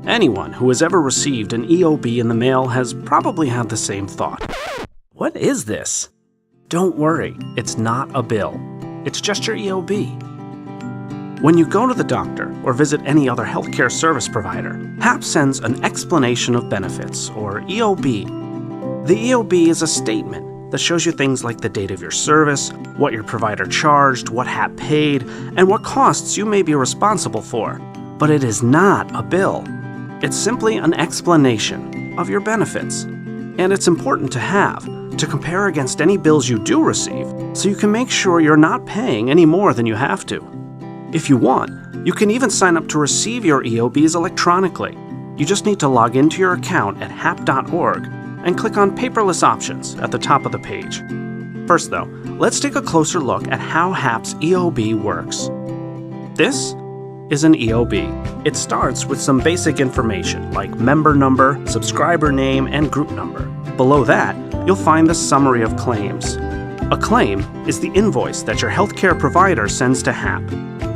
Anyone who has ever received an EOB in the mail has probably had the same thought. What is this? Don't worry, it's not a bill. It's just your EOB. When you go to the doctor or visit any other healthcare service provider, HAP sends an explanation of benefits, or EOB. The EOB is a statement that shows you things like the date of your service, what your provider charged, what HAP paid, and what costs you may be responsible for. But it is not a bill. It's simply an explanation of your benefits. And it's important to have, to compare against any bills you do receive, so you can make sure you're not paying any more than you have to. If you want, you can even sign up to receive your EOBs electronically. You just need to log into your account at hap.org and click on Paperless Options at the top of the page. First though, let's take a closer look at how HAP's EOB works. This is an EOB. It starts with some basic information like member number, subscriber name, and group number. Below that, you'll find the summary of claims. A claim is the invoice that your healthcare provider sends to HAP.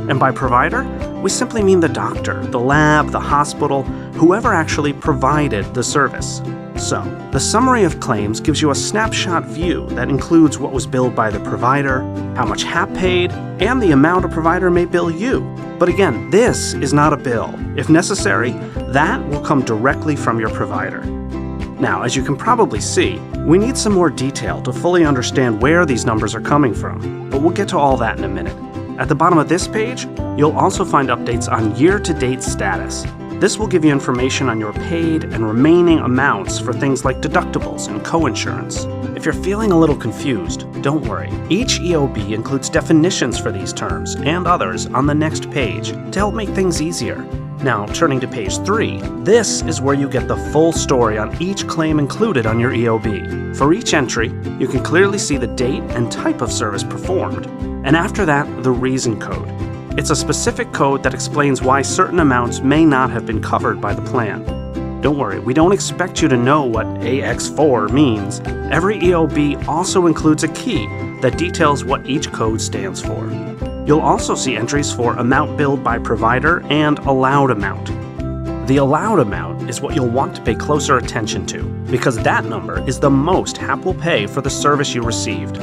And by provider, we simply mean the doctor, the lab, the hospital, whoever actually provided the service. So, the summary of claims gives you a snapshot view that includes what was billed by the provider, how much HAP paid, and the amount a provider may bill you. But again, this is not a bill. If necessary, that will come directly from your provider. Now, as you can probably see, we need some more detail to fully understand where these numbers are coming from, but we'll get to all that in a minute. At the bottom of this page, you'll also find updates on year-to-date status. This will give you information on your paid and remaining amounts for things like deductibles and coinsurance. If you're feeling a little confused, don't worry. Each EOB includes definitions for these terms and others on the next page to help make things easier. Now, turning to page 3, this is where you get the full story on each claim included on your EOB. For each entry, you can clearly see the date and type of service performed, and after that, the reason code. It's a specific code that explains why certain amounts may not have been covered by the plan. Don't worry, we don't expect you to know what AX4 means. Every EOB also includes a key that details what each code stands for. You'll also see entries for amount billed by provider and allowed amount. The allowed amount is what you'll want to pay closer attention to, because that number is the most HAP will pay for the service you received.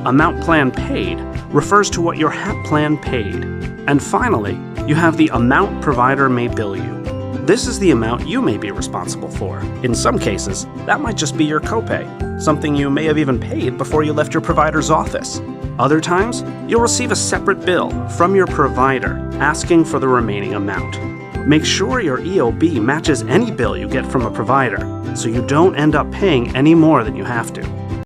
Amount plan paid refers to what your HAP plan paid. And finally, you have the amount provider may bill you. This is the amount you may be responsible for. In some cases, that might just be your copay, something you may have even paid before you left your provider's office. Other times, you'll receive a separate bill from your provider asking for the remaining amount. Make sure your EOB matches any bill you get from a provider, so you don't end up paying any more than you have to.